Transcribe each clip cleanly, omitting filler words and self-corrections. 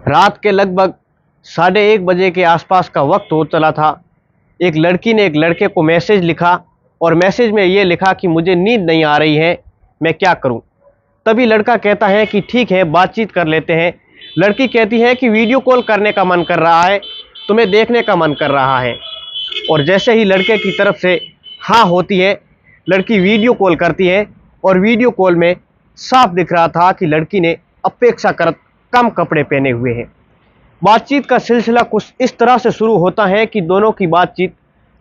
रात के लगभग 1:30 बजे के आसपास का वक्त हो चला था। एक लड़की ने एक लड़के को मैसेज लिखा और मैसेज में ये लिखा कि मुझे नींद नहीं आ रही है, मैं क्या करूं। तभी लड़का कहता है कि ठीक है, बातचीत कर लेते हैं। लड़की कहती है कि वीडियो कॉल करने का मन कर रहा है, तुम्हें देखने का मन कर रहा है। और जैसे ही लड़के की तरफ से हाँ होती है, लड़की वीडियो कॉल करती है और वीडियो कॉल में साफ दिख रहा था कि लड़की ने अपेक्षाकृत कम कपड़े पहने हुए हैं। बातचीत का सिलसिला कुछ इस तरह से शुरू होता है कि दोनों की बातचीत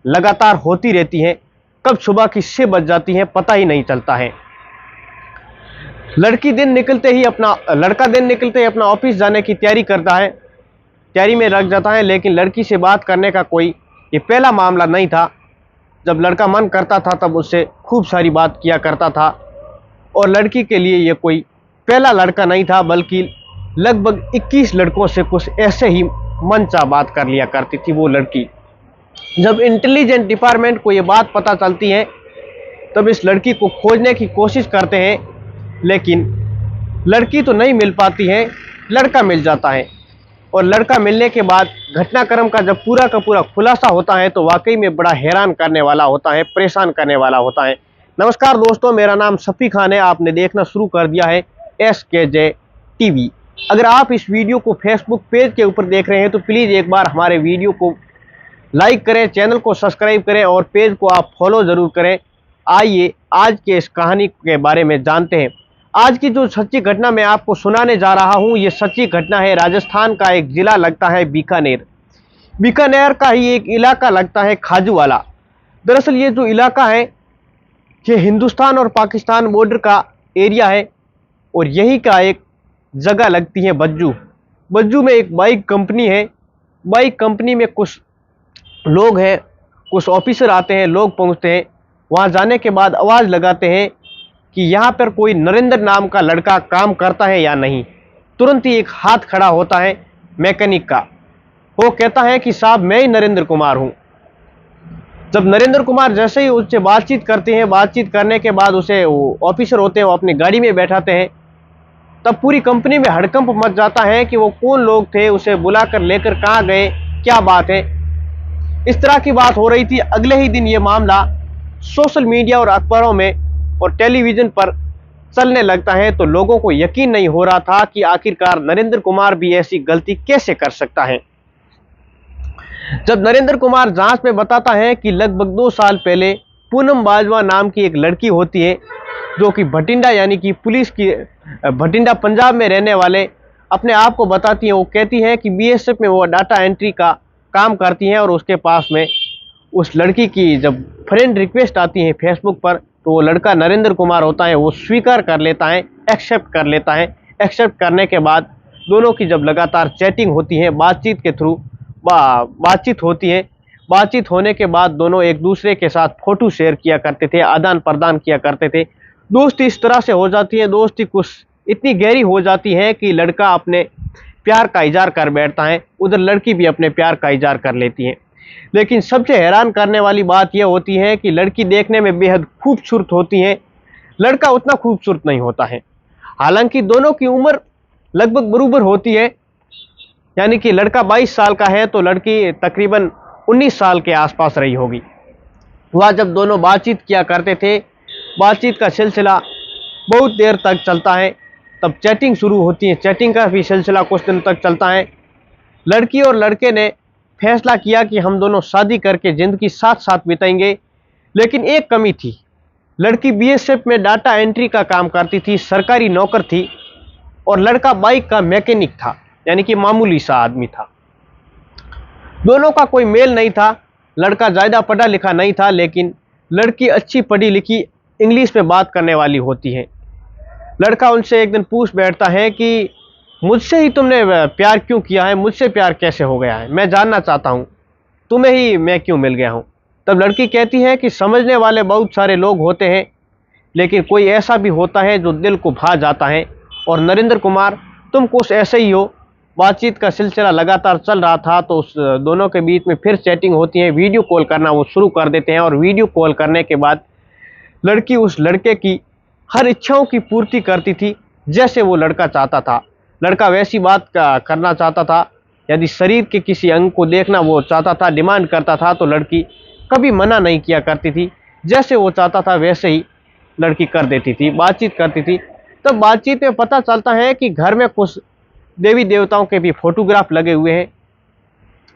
लगातार होती रहती है। कब सुबह की 6 बज जाती है पता ही नहीं चलता है। लड़का दिन निकलते ही अपना ऑफिस जाने की तैयारी करता है, तैयारी में लग जाता है। लेकिन लड़की से बात करने का कोई ये पहला मामला नहीं था। जब लड़का मन करता था तब उससे खूब सारी बात किया करता था और लड़की के लिए ये कोई पहला लड़का नहीं था, बल्कि लगभग 21 लड़कों से कुछ ऐसे ही मनचाह बात कर लिया करती थी वो लड़की। जब इंटेलिजेंस डिपार्टमेंट को ये बात पता चलती है तब इस लड़की को खोजने की कोशिश करते हैं, लेकिन लड़की तो नहीं मिल पाती है, लड़का मिल जाता है। और लड़का मिलने के बाद घटनाक्रम का जब पूरा का पूरा खुलासा होता है तो वाकई में बड़ा हैरान करने वाला होता है, परेशान करने वाला होता है। नमस्कार दोस्तों, मेरा नाम शफी खान है। आपने देखना शुरू कर दिया है SKJ TV। अगर आप इस वीडियो को फेसबुक पेज के ऊपर देख रहे हैं तो प्लीज़ एक बार हमारे वीडियो को लाइक करें, चैनल को सब्सक्राइब करें और पेज को आप फॉलो ज़रूर करें। आइए आज के इस कहानी के बारे में जानते हैं। आज की जो सच्ची घटना मैं आपको सुनाने जा रहा हूं, ये सच्ची घटना है। राजस्थान का एक ज़िला लगता है बीकानेर। बीकानेर का ही एक इलाका लगता है खाजूवाला। दरअसल ये जो इलाका है ये हिंदुस्तान और पाकिस्तान बॉर्डर का एरिया है और यही का एक जगह लगती है बज्जू। बज्जू में एक बाइक कंपनी है। बाइक कंपनी में कुछ लोग हैं, कुछ ऑफिसर आते हैं, लोग पहुंचते हैं। वहां जाने के बाद आवाज़ लगाते हैं कि यहाँ पर कोई नरेंद्र नाम का लड़का काम करता है या नहीं। तुरंत ही एक हाथ खड़ा होता है मैकेनिक का। वो कहता है कि साहब मैं ही नरेंद्र कुमार हूँ। जब नरेंद्र कुमार जैसे ही उससे बातचीत करते हैं, बातचीत करने के बाद उसे ऑफिसर होते हैं वो अपनी गाड़ी में बैठाते हैं, तब पूरी कंपनी में हड़कंप मच जाता है कि वो कौन लोग थे, उसे बुलाकर लेकर कहाँ गए, क्या बात है। इस तरह की बात हो रही थी। अगले ही दिन ये मामला सोशल मीडिया और अखबारों में और टेलीविज़न पर चलने लगता है तो लोगों को यकीन नहीं हो रहा था कि आखिरकार नरेंद्र कुमार भी ऐसी गलती कैसे कर सकता है। जब नरेंद्र कुमार जांच में बताता है कि लगभग 2 साल पहले पूनम बाजवा नाम की एक लड़की होती है जो कि भटिंडा यानी कि पुलिस की भटिंडा पंजाब में रहने वाले अपने आप को बताती है। वो कहती है कि BSF में वो डाटा एंट्री का काम करती हैं और उसके पास में उस लड़की की जब फ्रेंड रिक्वेस्ट आती है फेसबुक पर तो वो लड़का नरेंद्र कुमार होता है, वो स्वीकार कर लेता है, एक्सेप्ट कर लेता है। एक्सेप्ट करने के बाद दोनों की जब लगातार चैटिंग होती है, बातचीत के थ्रू बातचीत होती है। बातचीत होने के बाद दोनों एक दूसरे के साथ फ़ोटो शेयर किया करते थे, आदान प्रदान किया करते थे। दोस्ती इस तरह से हो जाती है, दोस्ती कुछ इतनी गहरी हो जाती है कि लड़का अपने प्यार का इजहार कर बैठता है, उधर लड़की भी अपने प्यार का इजहार कर लेती है। लेकिन सबसे हैरान करने वाली बात यह होती है कि लड़की देखने में बेहद खूबसूरत होती है, लड़का उतना खूबसूरत नहीं होता है। हालांकि दोनों की उम्र लगभग बराबर होती है, यानी कि लड़का 22 साल का है तो लड़की तकरीबन 19 साल के आसपास रही होगी। वह जब दोनों बातचीत किया करते थे, बातचीत का सिलसिला बहुत देर तक चलता है। तब चैटिंग शुरू होती है, चैटिंग का भी सिलसिला कुछ दिन तक चलता है। लड़की और लड़के ने फैसला किया कि हम दोनों शादी करके ज़िंदगी साथ साथ बिताएंगे। लेकिन एक कमी थी, लड़की BSF में डाटा एंट्री का काम करती थी, सरकारी नौकर थी और लड़का बाइक का मैकेनिक था, यानी कि मामूली सा आदमी था। दोनों का कोई मेल नहीं था। लड़का ज़्यादा पढ़ा लिखा नहीं था, लेकिन लड़की अच्छी पढ़ी लिखी इंग्लिश में बात करने वाली होती है। लड़का उनसे एक दिन पूछ बैठता है कि मुझसे ही तुमने प्यार क्यों किया है, मुझसे प्यार कैसे हो गया है, मैं जानना चाहता हूँ, तुम्हें ही मैं क्यों मिल गया हूँ। तब लड़की कहती है कि समझने वाले बहुत सारे लोग होते हैं, लेकिन कोई ऐसा भी होता है जो दिल को भा जाता है, और नरेंद्र कुमार तुम कुछ ऐसे ही हो। बातचीत का सिलसिला लगातार चल रहा था तो उस दोनों के बीच में फिर चैटिंग होती है, वीडियो कॉल करना वो शुरू कर देते हैं। और वीडियो कॉल करने के बाद लड़की उस लड़के की हर इच्छाओं की पूर्ति करती थी जैसे वो लड़का चाहता था। लड़का वैसी बात करना चाहता था, यदि शरीर के किसी अंग को देखना वो चाहता था, डिमांड करता था, तो लड़की कभी मना नहीं किया करती थी। जैसे वो चाहता था वैसे ही लड़की कर देती थी, बातचीत करती थी। तब बातचीत में पता चलता है कि घर में कुछ देवी देवताओं के भी फोटोग्राफ लगे हुए हैं।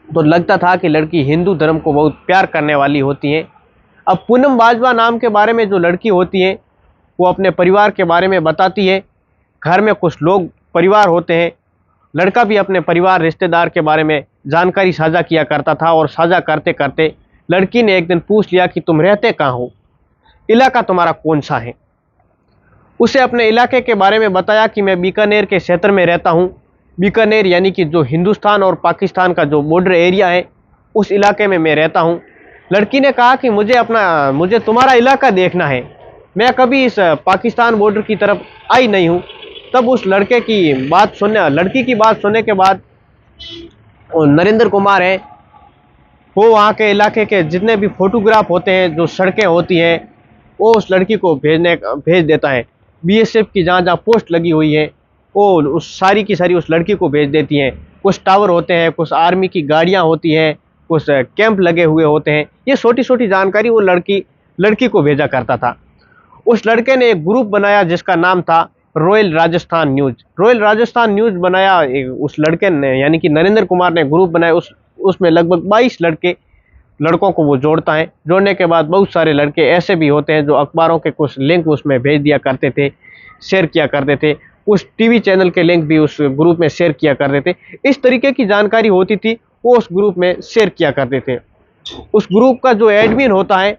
तो लगता था कि लड़की हिंदू धर्म को बहुत प्यार करने वाली होती है। अब पूनम बाजवा नाम के बारे में जो लड़की होती है, वो अपने परिवार के बारे में बताती है। घर में कुछ लोग परिवार होते हैं, लड़का भी अपने परिवार रिश्तेदार के बारे में जानकारी साझा किया करता था। और साझा करते करते लड़की ने एक दिन पूछ लिया कि तुम रहते कहाँ हो, इलाका तुम्हारा कौन सा है। उसे अपने इलाके के बारे में बताया कि मैं बीकानेर के क्षेत्र में रहता हूँ। बीकानेर यानी कि जो हिंदुस्तान और पाकिस्तान का जो बॉर्डर एरिया है, उस इलाके में मैं रहता हूँ। लड़की ने कहा कि मुझे तुम्हारा इलाका देखना है, मैं कभी इस पाकिस्तान बॉर्डर की तरफ आई नहीं हूँ। तब उस लड़की की बात सुनने के बाद नरेंद्र कुमार है, वो वहाँ के इलाके के जितने भी फोटोग्राफ होते हैं, जो सड़कें होती हैं, वो उस लड़की को भेज देता है। बीएसएफ की जहाँ जहाँ पोस्ट लगी हुई है, वो उस सारी की सारी उस लड़की को भेज देती हैं। कुछ टावर होते हैं, कुछ आर्मी की गाड़ियाँ होती हैं, कुछ कैंप लगे हुए होते हैं। ये छोटी छोटी जानकारी वो लड़की को भेजा करता था। उस लड़के ने एक ग्रुप बनाया जिसका नाम था royal Rajasthan news. Royal Rajasthan news बनाया उस लड़के ने, यानी कि नरेंद्र कुमार ने ग्रुप बनाया। उसमें लगभग 22 लड़कों को वो जोड़ता है। जोड़ने के बाद बहुत सारे लड़के ऐसे भी होते हैं जो अखबारों के कुछ लिंक उसमें भेज दिया करते थे, शेयर किया करते थे। उस टीवी चैनल के लिंक भी उस ग्रुप में शेयर किया करते थे। इस तरीके की जानकारी होती थी, वो उस ग्रुप में शेयर किया करते थे। उस ग्रुप का जो एडमिन होता है,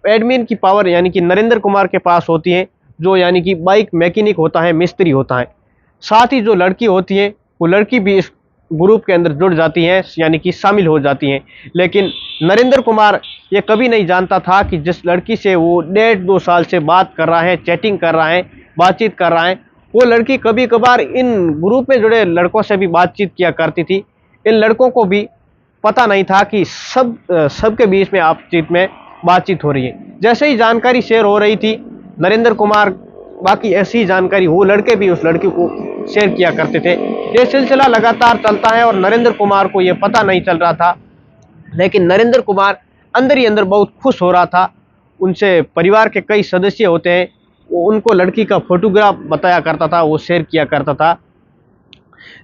एडमिन की पावर यानी कि नरेंद्र कुमार के पास होती है, जो यानी कि बाइक मैकेनिक होता है, मिस्त्री होता है। साथ ही जो लड़की होती है, वो लड़की भी इस ग्रुप के अंदर जुड़ जाती हैं, यानी कि शामिल हो जाती हैं। लेकिन नरेंद्र कुमार ये कभी नहीं जानता था कि जिस लड़की से वो 1.5-2 साल से बात कर रहा है, चैटिंग कर रहा है, बातचीत कर रहा है, वो लड़की कभी कभार इन ग्रुप में जुड़े लड़कों से भी बातचीत किया करती थी। इन लड़कों को भी पता नहीं था कि सबके बीच में बातचीत हो रही है। जैसे ही जानकारी शेयर हो रही थी, नरेंद्र कुमार बाकी ऐसी जानकारी वो लड़के भी उस लड़की को शेयर किया करते थे। ये सिलसिला लगातार चलता है और नरेंद्र कुमार को ये पता नहीं चल रहा था, लेकिन नरेंद्र कुमार अंदर ही अंदर बहुत खुश हो रहा था। उनसे परिवार के कई सदस्य होते हैं, वो उनको लड़की का फोटोग्राफ बताया करता था, वो शेयर किया करता था,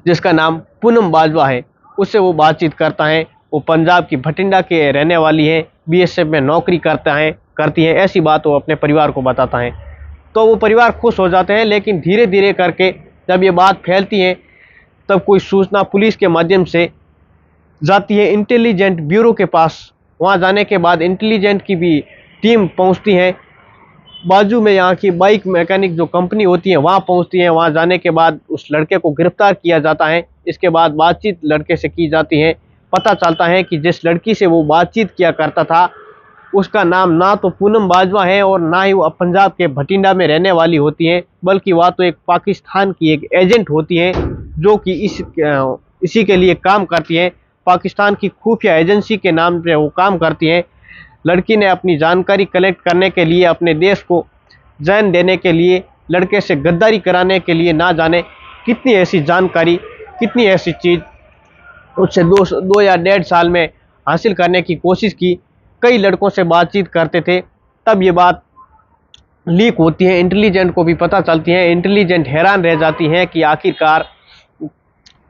जिसका नाम पूनम बाजवा है। उससे वो बातचीत करता है। वो पंजाब की भटिंडा के रहने वाली है, बीएसएफ में नौकरी करती है। ऐसी बात वो अपने परिवार को बताता है, तो वो परिवार खुश हो जाते हैं। लेकिन धीरे धीरे करके जब ये बात फैलती है, तब कोई सूचना पुलिस के माध्यम से जाती है इंटेलिजेंट ब्यूरो के पास। वहाँ जाने के बाद इंटेलिजेंट की भी टीम पहुँचती है। बाजू में यहाँ की बाइक मैकेनिक जो कंपनी होती है, वहाँ पहुँचती है। वहाँ जाने के बाद उस लड़के को गिरफ्तार किया जाता है। इसके बाद बातचीत लड़के से की जाती है। पता चलता है कि जिस लड़की से वो बातचीत किया करता था, उसका नाम ना तो पूनम बाजवा है और ना ही वो पंजाब के भटिंडा में रहने वाली होती है, बल्कि वह तो एक पाकिस्तान की एक एजेंट होती है, जो कि इसी के लिए काम करती है। पाकिस्तान की खुफिया एजेंसी के नाम पे वो काम करती है। लड़की ने अपनी जानकारी कलेक्ट करने के लिए, अपने देश को जैन देने के लिए, लड़के से गद्दारी कराने के लिए, ना जाने कितनी ऐसी जानकारी, कितनी ऐसी चीज़ उससे 2 या 1.5 साल में हासिल करने की कोशिश की। कई लड़कों से बातचीत करते थे। तब ये बात लीक होती है, इंटेलिजेंट को भी पता चलती है। इंटेलिजेंट हैरान रह जाती है कि आखिरकार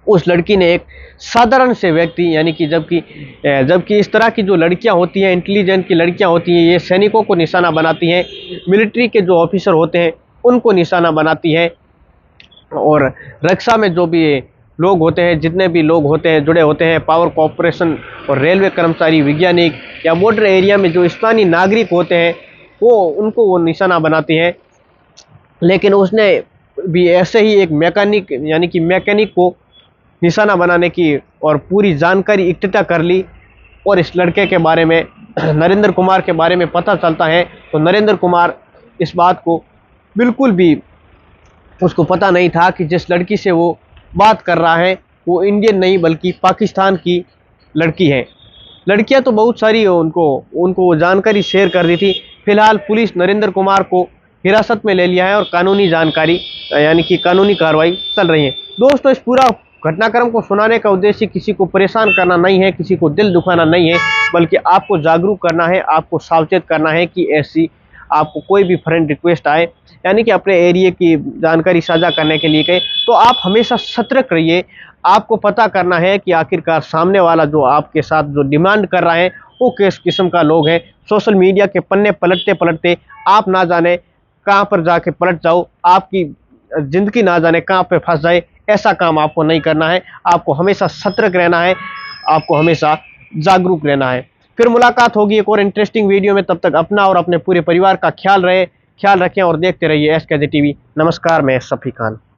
उस लड़की ने एक साधारण से व्यक्ति, यानी कि जबकि इस तरह की जो लड़कियां होती हैं, इंटेलिजेंट की लड़कियां होती हैं, ये सैनिकों को निशाना बनाती हैं, मिलिट्री के जो ऑफिसर होते हैं उनको निशाना बनाती हैं। और रक्षा में जो भी लोग होते हैं, जितने भी लोग होते हैं, जुड़े होते हैं, पावर कॉरपोरेशन और रेलवे कर्मचारी, वैज्ञानिक या बॉर्डर एरिया में जो स्थानीय नागरिक होते हैं, उनको निशाना बनाती हैं। लेकिन उसने भी ऐसे ही एक मैकेनिक को निशाना बनाने की और पूरी जानकारी इकट्ठा कर ली। और इस लड़के के बारे में, नरेंद्र कुमार के बारे में पता चलता है, तो नरेंद्र कुमार इस बात को बिल्कुल भी उसको पता नहीं था कि जिस लड़की से वो बात कर रहा है वो इंडियन नहीं बल्कि पाकिस्तान की लड़की है। लड़कियां तो बहुत सारी उनको वो जानकारी शेयर कर दी थी। फिलहाल पुलिस नरेंद्र कुमार को हिरासत में ले लिया है और कानूनी जानकारी यानी कि कानूनी कार्रवाई चल रही है। दोस्तों, इस पूरा घटनाक्रम को सुनाने का उद्देश्य किसी को परेशान करना नहीं है, किसी को दिल दुखाना नहीं है, बल्कि आपको जागरूक करना है, आपको सावचेत करना है कि ऐसी आपको कोई भी फ्रेंड रिक्वेस्ट आए, यानी कि अपने एरिया की जानकारी साझा करने के लिए कहे, तो आप हमेशा सतर्क रहिए। आपको पता करना है कि आखिरकार सामने वाला जो आपके साथ जो डिमांड कर रहा है वो किस किस्म का लोग हैं। सोशल मीडिया के पन्ने पलटते पलटते आप ना जाने कहाँ पर जाके पलट जाओ, आपकी ज़िंदगी ना जाने कहाँ पे फँस जाए। ऐसा काम आपको नहीं करना है, आपको हमेशा सतर्क रहना है, आपको हमेशा जागरूक रहना है। फिर मुलाकात होगी एक और इंटरेस्टिंग वीडियो में, तब तक अपना और अपने पूरे परिवार का ख्याल रखें और देखते रहिए SKZ टीवी। नमस्कार, मैं सफ़ी खान।